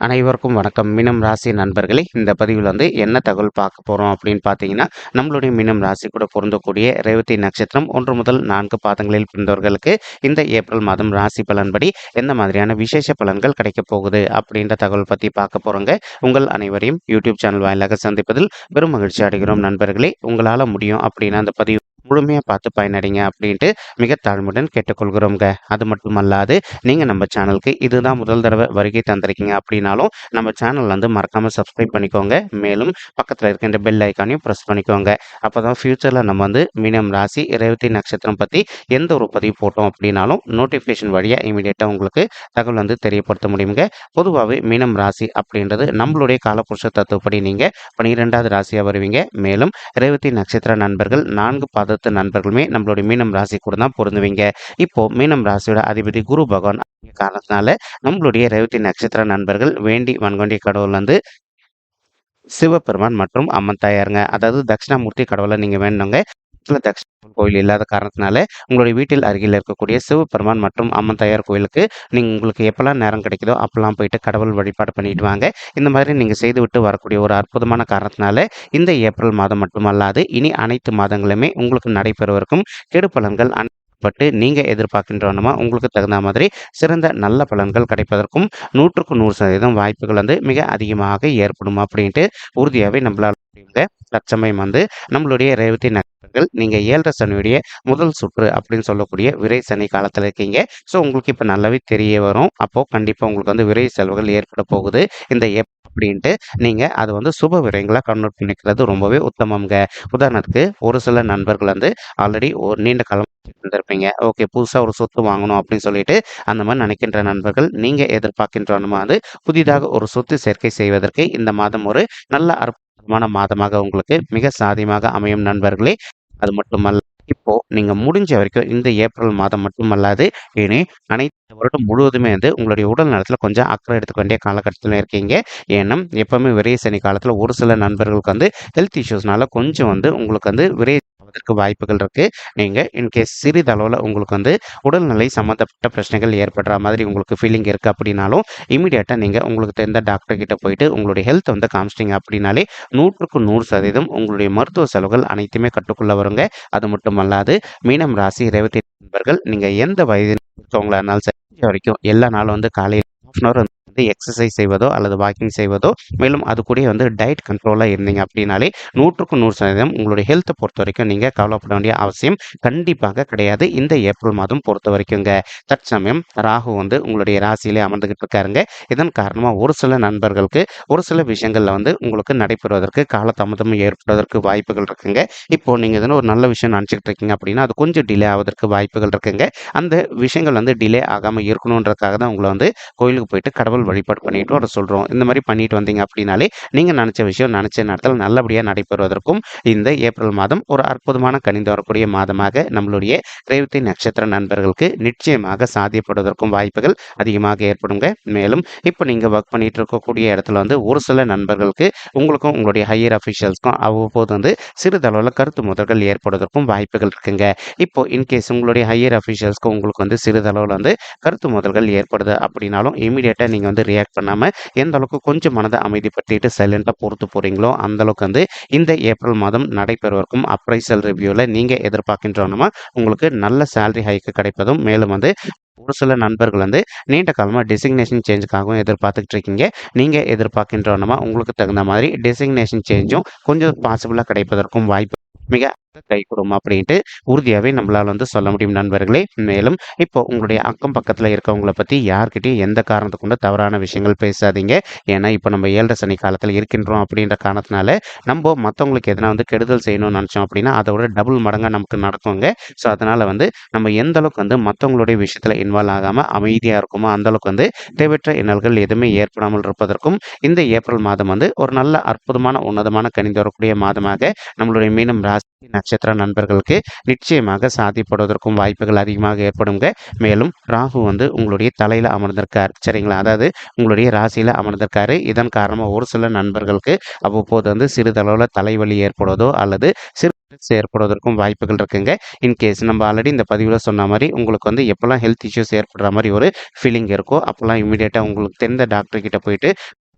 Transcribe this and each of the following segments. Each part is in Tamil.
அனைவருக்கும் வணக்கம். மீனம் ராசி நண்பர்களே, இந்த பதிவில் என்ன தகவல் பார்க்க போறோம் அப்படின்னு பார்த்தீங்கன்னா, நம்மளுடைய மீனம் ராசி கூட பொருந்தக்கூடிய ரேவதி நட்சத்திரம் 1 முதல் 4 பாதங்களில் பிறந்தவர்களுக்கு இந்த ஏப்ரல் மாதம் ராசி பலன்படி எந்த மாதிரியான விசேஷ பலன்கள் கிடைக்கப் போகுது அப்படின்ற தகவல் பத்தி பார்க்க போறோங்க. உங்கள் அனைவரையும் யூடியூப் சேனல் வாயிலாக சந்திப்பதில் பெரும் மகிழ்ச்சி அடைகிறோம் நண்பர்களே. உங்களால முடியும் அப்படின்னா அந்த பதிவு முழுமையா பார்த்து பயனடைங்க அப்படின்ட்டு மிக தாழ்மையுடன் கேட்டுக்கொள்கிறோங்க. அது மட்டுமல்லாது நீங்க நம்ம சேனலுக்கு இதுதான் முதல் தடவை வருகை தந்திருக்கீங்க அப்படின்னாலும் நம்ம சேனல் மறக்காம சப்ஸ்கிரைப் பண்ணிக்கோங்க. மேலும் பக்கத்தில் இருக்கின்ற பெல் ஐக்கானையும் ப்ரெஸ் பண்ணிக்கோங்க. அப்பதான் ஃபியூச்சர்ல நம்ம மீனம் ராசி ரேவதி நட்சத்திரம் பத்தி எந்த ஒரு பதிவு போட்டோம் அப்படின்னாலும் நோட்டிஃபிகேஷன் வழியா இமீடியட்டா உங்களுக்கு தகவல் தெரியப்படுத்த முடியுங்க. பொதுவாகவே மீனம் ராசி அப்படின்றது நம்மளுடைய காலபுருஷ தத்துவப்படி நீங்க 12வது ராசியா வருவீங்க. மேலும் ரேவதி நட்சத்திர நண்பர்கள் 4 பாதத்து நண்பர்களுமே நம்மளுடைய மீனம் ராசி கூட தான் பொருந்துவீங்க. இப்போ மீனம் ராசியோட அதிபதி குரு பகவான் காரணத்தினால நம்மளுடைய ரேவதி நட்சத்திர நண்பர்கள் வேண்டி வன்கொண்டிய கடவுள் சிவபெருமான் மற்றும் அம்மன் தாயாருங்க. அதாவது தட்சிணாமூர்த்தி கடவுளை நீங்க வேணுங்க. தட்சிணாமூர்த்தி கோயில் இல்லாத காரணத்தினால உங்களுடைய வீட்டில் அருகில் இருக்கக்கூடிய சிவபெருமான் மற்றும் அம்மன் தாயார் கோயிலுக்கு உங்களுக்கு எப்பெல்லாம் நேரம் கிடைக்குதோ அப்பெல்லாம் போயிட்டு கடவுள் வழிபாடு பண்ணிட்டு வாங்க. இந்த மாதிரி நீங்க செய்துவிட்டு வரக்கூடிய ஒரு அற்புதமான காரணத்தினால இந்த ஏப்ரல் மாதம் மட்டுமல்லாது இனி அனைத்து மாதங்களுமே உங்களுக்கு நடைபெறுவதற்கும் கெடு பலன்கள் பட்டு நீங்க எதிர்பார்க்கின்றனமா உங்களுக்கு தகுந்த மாதிரி சிறந்த நல்ல பலன்கள் கிடைப்பதற்கும் 100% வாய்ப்புகள் மிக அதிகமாக ஏற்படும் அப்படின்ட்டு உறுதியாகவே நம்மளால் தற்சமயம் நம்மளுடைய ரேவதி நட்சத்திரங்கள் நீங்க 7.5 சனியுடைய முதல் சுற்று அப்படின்னு சொல்லக்கூடிய விரை சனி காலத்துல இருக்கீங்க. ஸோ உங்களுக்கு இப்ப நல்லாவே தெரிய வரும். அப்போ கண்டிப்பா உங்களுக்கு விரை செலவுகள் ஏற்பட போகுது இந்த அப்படின்ட்டு நீங்க அதை சுப விரயங்களா கன்வெர்ட் பண்ணிக்கிறது ரொம்பவே உத்தமம்ங்க. உதாரணத்துக்கு ஒரு சில நண்பர்கள் ஆல்ரெடி ஒரு நீண்ட காலம் இருந்திருப்பீங்க. ஓகே, புதுசா ஒரு சொத்து வாங்கணும் அப்படின்னு சொல்லிட்டு அந்த மாதிரி நினைக்கின்ற நண்பர்கள் நீங்க எதிர்பார்க்கின்ற புதிதாக ஒரு சொத்து சேர்க்கை செய்வதற்கு இந்த மாதம் ஒரு நல்ல அற்புதமான மாதமாக உங்களுக்கு மிக சாதியமாக அமையும் நண்பர்களே. அது மட்டுமல்ல, இப்போ நீங்க முடிஞ்ச வரைக்கும் இந்த ஏப்ரல் மாதம் மட்டுமல்லாது இனி அனைத்து வருடம் முழுவதுமே உங்களுடைய உடல் நலத்துல கொஞ்சம் அக்கறை எடுத்துக்க வேண்டிய காலகட்டத்தில் இருக்கீங்க. ஏன்னா எப்பவுமே விரைய சனி காலத்துல ஒரு சில நண்பர்களுக்கு ஹெல்த் இஷ்யூஸ்னால கொஞ்சம் உங்களுக்கு விரைய அதற்கு வாய்ப்புகள் இருக்கு. நீங்க இன்கேஸ் சிறிதளவில் உங்களுக்கு உடல்நிலை சம்மந்தப்பட்ட பிரச்சனைகள் ஏற்படுற மாதிரி உங்களுக்கு ஃபீலிங் இருக்கு அப்படின்னாலும் இமீடியட்டா நீங்க உங்களுக்கு தெரிந்த டாக்டர் கிட்ட போயிட்டு உங்களுடைய ஹெல்த் காமிச்சிட்டிங்க அப்படின்னாலே 100% உங்களுடைய மருத்துவ செலவுகள் அனைத்துமே கட்டுக்குள்ள வருங்க. அது மட்டுமல்லாது மீனம் ராசி ரேவதி நண்பர்கள் நீங்க எந்த வயதில் இருக்கவங்களா இருந்தாலும் சரி வரைக்கும் எல்லா நாளும் காலையில் எக்ஸசைஸ் செய்வதோ அல்லது வாக்கிங் செய்வதோ மேலும் அது கூட டயட் கண்ட்ரோலாக இருந்தீங்க அப்படின்னாலே 100% உங்களுடைய ஹெல்த்தை பொறுத்த வரைக்கும் நீங்கள் கவலைப்பட வேண்டிய அவசியம் கண்டிப்பாக கிடையாது. இந்த ஏப்ரல் மாதம் பொறுத்த வரைக்குங்க தற்சமயம் ராகு உங்களுடைய ராசியிலே அமர்ந்துகிட்டு இருக்காருங்க. இதன் காரணமாக ஒரு சில நண்பர்களுக்கு ஒரு சில விஷயங்கள்ல உங்களுக்கு நடைபெறுவதற்கு காலதாமதம் ஏற்படுவதற்கு வாய்ப்புகள் இருக்குங்க. இப்போ நீங்கள் ஒரு நல்ல விஷயம் நினச்சிக்கிட்டு இருக்கீங்க அப்படின்னா அது கொஞ்சம் டிலே ஆவதற்கு வாய்ப்புகள் இருக்குங்க. அந்த விஷயங்கள் டிலே ஆகாமல் இருக்கணுன்றதுக்காக தான் உங்களை கோயிலுக்கு போயிட்டு கடவுள் வழிபாடு பண்ணிட்டு வர சொல்றோம். இந்த மாதிரி பண்ணிட்டு வந்தீங்க அப்படின்னாலே நீங்க நினைச்ச விஷயம் நினைச்ச நேரத்தில் நல்லபடியா நடைபெறுவதற்கும் இந்த ஏப்ரல் மாதம் ஒரு அற்புதமான கனிந்து வரக்கூடிய மாதமாக நம்மளுடைய ரேவதி நட்சத்திர நண்பர்களுக்கு நிச்சயமாக சாத்தியப்படுவதற்கும் வாய்ப்புகள் அதிகமாக ஏற்படுங்க. மேலும் இப்போ நீங்க ஒர்க் பண்ணிட்டு இருக்கக்கூடிய இடத்துல ஒரு சில நண்பர்களுக்கு உங்களுக்கும் உங்களுடைய ஹையர் அஃபிஷியல்ஸ்க்கும் அவ்வப்போது சிறிதளவில் கருத்து முதல்கள் ஏற்படுவதற்கும் வாய்ப்புகள் இருக்குங்க. இப்போ இன்கேஸ் உங்களுடைய ஹையர் அஃபிஷியல்ஸ்க்கு உங்களுக்கு சிறிதளவில் கருத்து முதல்கள் ஏற்படுது அப்படின்னாலும் இமீடியட்டா நீங்க ரியாக்ட் பண்ணாம எந்த அளவுக்கு கொஞ்சம் மனதை அமைதிப்படுத்திட்டு சைலண்டா பொறுத்து போறீங்களோ அந்த அளவுக்கு இந்த ஏப்ரல் மாதம் நடைபெறுவதற்கும் அப்ரைசல் ரிவ்யூல நீங்க எதிர்பார்க்கின்றோம்னா உங்களுக்கு நல்ல சேலரி ஹைக்கு கிடைப்பதும் மேலும் ஒரு சில நண்பர்கள் நீண்ட காலமாக டெசிக்னேஷன் சேஞ்சுக்காகவும் எதிர்பார்த்துக்கிட்டு இருக்கீங்க. நீங்கள் எதிர்பார்க்கின்றோம்னா உங்களுக்கு தகுந்த மாதிரி டெசிக்னேஷன் சேஞ்சும் கொஞ்சம் பாசிபிளாக கிடைப்பதற்கும் வாய்ப்பு மிக கை கொடுக்கும் அப்படின்ட்டு உறுதியாகவே நம்மளால் சொல்ல முடியும் நண்பர்களே. மேலும் இப்போ உங்களுடைய அக்கம் பக்கத்தில் இருக்கவங்களை பற்றி யார்கிட்டையும் எந்த காரணத்தை கொண்டு தவறான விஷயங்கள் பேசாதீங்க. ஏன்னா இப்போ நம்ம 7.5 சனி காலத்தில் இருக்கின்றோம் அப்படின்ற காரணத்தினால நம்ம மற்றவங்களுக்கு எதனா கெடுதல் செய்யணும்னு நினச்சோம் அப்படின்னா அதோட டபுள் மடங்காக நமக்கு நடக்குங்க. ஸோ அதனால் நம்ம எந்த அளவுக்கு மற்றவங்களுடைய விஷயத்தில் இன்வால்வ் ஆகாமல் அமைதியாக இருக்குமோ அந்த அளவுக்கு தேவையற்ற இன்னல்கள் எதுவுமே ஏற்படாமல் இருப்பதற்கும் இந்த ஏப்ரல் மாதம் ஒரு நல்ல அற்புதமான உன்னதமான கணிந்து வரக்கூடிய மாதமாக நம்மளுடைய மீனம் ராசி நட்சத்திர நண்பர்களுக்கு நிச்சயமாக சாத்தியப்படுவதற்கும் வாய்ப்புகள் அதிகமாக ஏற்படுங்க. மேலும் ராகு வந்து உங்களுடைய தலையில அமர்ந்திருக்கார். சரிங்களா? அதாவது உங்களுடைய ராசியில அமர்ந்திருக்காரு. இதன் காரணமா ஒரு சில நண்பர்களுக்கு அவ்வப்போது வந்து சிறிதளவுல தலைவலி ஏற்படுவதோ அல்லது சிறு ஏற்படுவதற்கும் வாய்ப்புகள் இருக்குங்க. இன்கேஸ் நம்ம ஆல்ரெடி இந்த பதிவுல சொன்ன மாரி உங்களுக்கு வந்து எப்பலாம் ஹெல்த் இஷ்யூஸ் ஏற்படுற மாரி ஒரு ஃபீலிங் இருக்கோ, அப்பலாம் இம்மீடியட்டா உங்களுக்கு தெரிந்த டாக்டர் கிட்ட போயிட்டு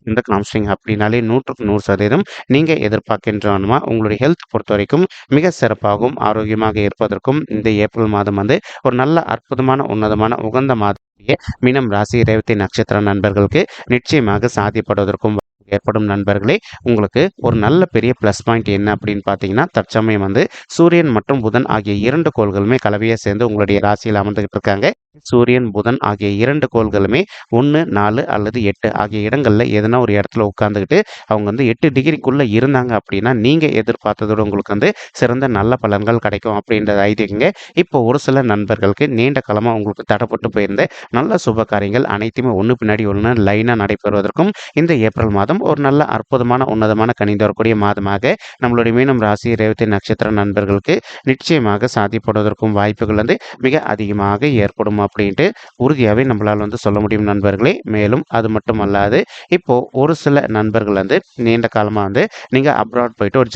இந்த கவுன்சிலிங் அப்படின்னாலே 100க்கு 100% நீங்க எதிர்பார்க்கின்றவனுமா உங்களுடைய ஹெல்த் பொறுத்தவரைக்கும் மிக சிறப்பாகவும், ஆரோக்கியமாக இருப்பதற்கும் இந்த ஏப்ரல் மாதம் வந்து ஒரு நல்ல அற்புதமான, உன்னதமான, உகந்த மாதம் மீனம் ராசி, ரேவதி நட்சத்திர நண்பர்களுக்கு நிச்சயமாக சாத்தியப்படுவதற்கும் ஏற்படும் நண்பர்களே. உங்களுக்கு ஒரு நல்ல பெரிய ப்ளஸ் பாயிண்ட் என்ன அப்படின்னு பார்த்தீங்கன்னா, தற்சமயம் வந்து சூரியன் மற்றும் புதன் ஆகிய 2 கோள்களுமே கலவையா சேர்ந்து உங்களுடைய ராசியில அமர்ந்துகிட்டு இருக்காங்க. சூரியன், புதன் ஆகிய 2 கோள்களுமே 1, 4 அல்லது 8 ஆகிய இடங்கள்ல எதனா ஒரு இடத்துல உட்கார்ந்துகிட்டு அவங்க வந்து 8 டிகிரிக்குள்ள இருந்தாங்க அப்படின்னா, நீங்க எதிர்பார்த்ததோட உங்களுக்கு வந்து சிறந்த நல்ல பலன்கள் கிடைக்கும் அப்படின்றது ஐதீகங்க. இப்போ ஒரு சில நண்பர்களுக்கு நீண்ட காலமா உங்களுக்கு தடைப்பட்டு போயிருந்த நல்ல சுப காரியங்கள் அனைத்துமே ஒண்ணு பின்னாடி ஒண்ணு லைனா நடைபெறுவதற்கும் இந்த ஏப்ரல் மாதம் ஒரு நல்ல அற்புதமான, உன்னதமான கனிந்து வரக்கூடிய மாதமாக நம்மளுடைய மீனம் ராசி, ரேவதி நட்சத்திர நண்பர்களுக்கு நிச்சயமாக சாத்தியப்படுவதற்கும் வாய்ப்புகள் வந்து மிக அதிகமாக ஏற்படும் அப்படின்ட்டு உறுதியாவே நம்மளால வந்து சொல்ல முடியும் நண்பர்களே. மேலும் அது மட்டும் அல்லாது இப்போ ஒரு சில நண்பர்கள் வந்து நீண்ட காலமா வந்து நீங்க அப்ராட் போயிட்டு ஒரு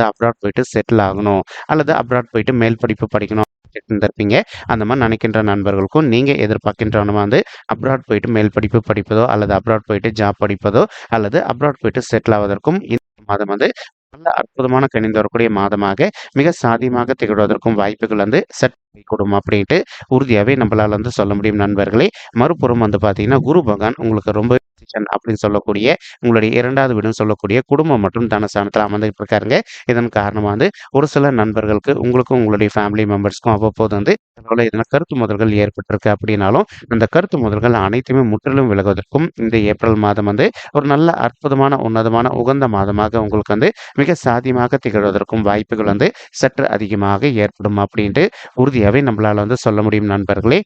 அப்ராட் போயிட்டு செட்டில் ஆகணும் அல்லது அப்ராட் போயிட்டு மேல் படிப்பு படிக்கணும் இருந்திருப்பீங்க. அந்த மாதிரி நினைக்கின்ற நண்பர்களுக்கும் நீங்க எதிர்பார்க்கின்றவனமா வந்து அப்ராட் போயிட்டு மேல் படிப்பு படிப்பதோ அல்லது அப்ராட் போயிட்டு ஜாப் படிப்பதோ அல்லது அப்ராட் போயிட்டு செட்டில் ஆவதற்கும் இந்த மாதம் வந்து நல்ல அற்புதமான கணிந்து வரக்கூடிய மாதமாக மிக சாதியமாக திகழ்வதற்கும் வாய்ப்புகள் வந்து சற்று கூடும் அப்படின்ட்டு உறுதியாவே நம்மளால வந்து சொல்ல முடியும் நண்பர்களே. மறுபுறம் வந்து பாத்தீங்கன்னா குரு பகவான் உங்களுக்கு ரொம்ப அப்படின்னு சொல்லக்கூடிய உங்களுடைய 2வது வீடுன்னு சொல்லக்கூடிய குடும்பம் மற்றும் தனஸ்தானத்துல அமர்ந்துகிட்டு இருக்காருங்க. இதன் காரணமா வந்து ஒரு சில நண்பர்களுக்கு உங்களுக்கும் உங்களுடைய ஃபேமிலி மெம்பர்ஸ்க்கும் அவ்வப்போது வந்து எதனா கருத்து மோதல்கள் ஏற்பட்டிருக்கு அப்படின்னாலும் அந்த கருத்து மோதல்கள் அனைத்துமே முற்றிலும் விலகுவதற்கும் இந்த ஏப்ரல் மாதம் வந்து ஒரு நல்ல அற்புதமான, உன்னதமான, உகந்த மாதமாக உங்களுக்கு வந்து மிக சாதியமாக திகழ்வதற்கும் வாய்ப்புகள் வந்து சற்று அதிகமாக ஏற்படும் அப்படின்ட்டு உறுதியாவே நம்மளால வந்து சொல்ல முடியும் நண்பர்களே.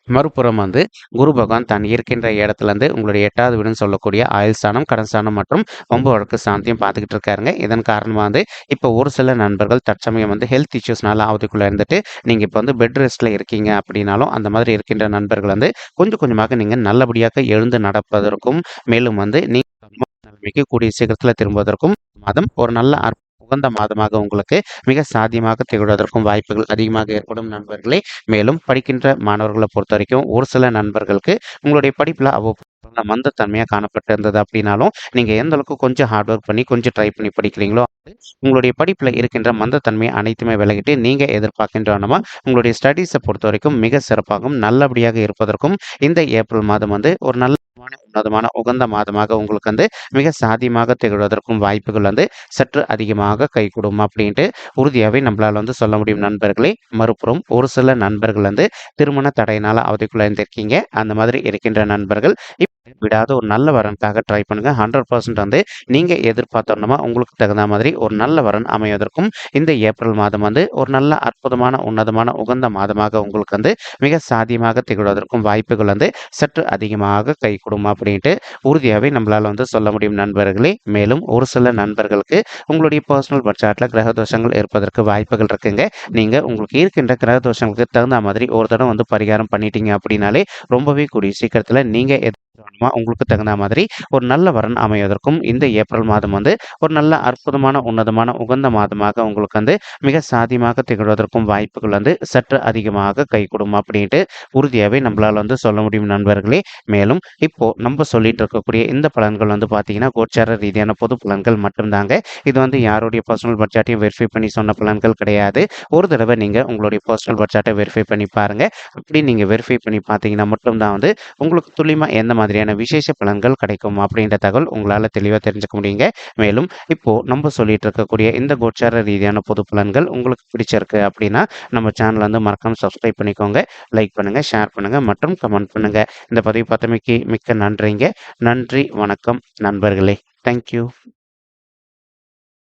மறுபுறம் வந்து குரு பகவான் தான் இருக்கின்ற இடத்துல இருந்து உங்களுடைய 8வது வீடுன்னு சொல்லக்கூடிய ஆயுள் ஸ்தானம், கடன் ஸ்தானம் மற்றும் வம்பு வழக்கு ஸ்தானத்தையும் பார்த்துக்கிட்டு இருக்காருங்க. இதன் காரணமா வந்து இப்போ ஒரு சில நண்பர்கள் தற்சமயம் வந்து ஹெல்த் இஷ்யூஸ்னால அவதிக்குள்ள இருந்துட்டு நீங்க இப்போ வந்து பெட் ரெஸ்ட்ல இருக்கீங்க அப்படின்னாலும் அந்த மாதிரி இருக்கின்ற நண்பர்கள் வந்து கொஞ்சம் கொஞ்சமாக நீங்க நல்லபடியாக எழுந்து நடப்பதற்கும் மேலும் வந்து நீங்க நிலைமைக்கு கூடிய சீக்கிரத்தில் திரும்புவதற்கும் மாதம் ஒரு நல்ல உகந்த மாதமாக உங்களுக்கு மிக சாத்தியமாக திகழ்வதற்கும் வாய்ப்புகள் அதிகமாக ஏற்படும் நண்பர்களே. மேலும் படிக்கின்ற மாணவர்களை பொறுத்த வரைக்கும் ஒரு சில நண்பர்களுக்கு உங்களுடைய படிப்புல அவ்வப்போது மந்தத்தன்மையா காணப்பட்டிருந்தது அப்படின்னாலும் நீங்க எந்த அளவுக்கு கொஞ்சம் ஹார்ட் ஒர்க் பண்ணி கொஞ்சம் ட்ரை பண்ணி படிக்கிறீங்களோ உங்களுடைய படிப்புல இருக்கின்ற மந்தத்தன்மை அனைத்துமே விலகிட்டு நீங்க எதிர்பார்க்கின்றனமா உங்களுடைய ஸ்டடீஸை பொறுத்த வரைக்கும் மிக சிறப்பாகவும் நல்லபடியாக இருப்பதற்கும் இந்த ஏப்ரல் மாதம் வந்து ஒரு நல்ல உன்னதமான உகந்த மாதமாக உங்களுக்கு வந்து மிக சாதியமாக திகழ்வதற்கும் வாய்ப்புகள் வந்து சற்று அதிகமாக கைகூடும் அப்படின்ட்டு உறுதியாவே நம்மளால வந்து சொல்ல முடியும் நண்பர்களே. மறுபுறம் ஒரு சில நண்பர்கள் வந்து திருமண தடையினால அவதிக்குள்ள இருந்திருக்கீங்க. அந்த மாதிரி இருக்கின்ற நண்பர்கள் விடாத ஒரு நல்ல வரனுக்காக ட்ரை பண்ணுங்க. 100% வந்து நீங்க எதிர்பார்த்தோம்னா உங்களுக்கு தகுந்த மாதிரி ஒரு நல்ல வரன் அமைவதற்கும் இந்த ஏப்ரல் மாதம் வந்து ஒரு நல்ல அற்புதமான, உன்னதமான, உகந்த மாதமாக உங்களுக்கு வந்து மிக சாதியமாக திகழ்வதற்கும் வாய்ப்புகள் வந்து சற்று அதிகமாக கைகூடும் அப்படின்ட்டு உறுதியாவே நம்மளால வந்து சொல்ல முடியும் நண்பர்களே. மேலும் ஒரு சில நண்பர்களுக்கு உங்களுடைய பர்சனல் பட்ஜெட்ல கிரக தோஷங்கள் இருப்பதற்கு வாய்ப்புகள் இருக்குங்க. நீங்க உங்களுக்கு இருக்கின்ற கிரக தோஷங்களுக்கு தகுந்த மாதிரி ஒரு தடவை வந்து பரிகாரம் பண்ணிட்டீங்க அப்படின்னாலே ரொம்பவே கூடிய சீக்கிரத்துல நீங்க உங்களுக்கு தகுந்த மாதிரி ஒரு நல்ல வரன் அமைவதற்கும் இந்த ஏப்ரல் மாதம் வந்து ஒரு நல்ல அற்புதமான, உன்னதமான, உகந்த மாதமாக உங்களுக்கு வந்து மிக சாதியமாக திகழ்வதற்கும் வாய்ப்புகள் வந்து சற்று அதிகமாக கைகூடும் அப்படின்ட்டு உறுதியாவே நம்மளால வந்து சொல்ல முடியும் நண்பர்களே. மேலும் இப்போ நம்ம சொல்லிட்டு இருக்கக்கூடிய இந்த பலன்கள் வந்து பாத்தீங்கன்னா கோச்சார ரீதியான பொது பலன்கள் மட்டும்தாங்க. இது வந்து யாருடைய பர்சனல் பட்ஜெட்டையும் வெரிஃபை பண்ணி சொன்ன பலன்கள் கிடையாது. ஒரு தடவை நீங்க உங்களுடைய பர்சனல் பட்ஜெட்டை வெரிஃபை பண்ணி பாருங்க. அப்படி நீங்க வெரிஃபை பண்ணி பார்த்தீங்கன்னா மட்டும்தான் வந்து உங்களுக்கு துல்லியமா எந்த மாதிரியான விசேஷ பலன்கள் கிடைக்கும் அப்படின்ற தகவல் உங்களால தெளிவா தெரிஞ்சுக்க முடியுங்க. மேலும் இப்போ நம்ம சொல்லிட்டு இருக்கக்கூடிய இந்த கோச்சார ரீதியான பொது பலன்கள் உங்களுக்கு பிடிச்சிருக்கு அப்படின்னா நம்ம சேனல் வந்து மறக்காம சப்ஸ்கிரைப் பண்ணிக்கோங்க. லைக் பண்ணுங்க, ஷேர் பண்ணுங்க மற்றும் கமெண்ட் பண்ணுங்க. இந்த பதிவு பார்த்தமைக்கு மிக்க நன்றிங்க. நன்றி, வணக்கம் நண்பர்களே. தேங்க்யூ.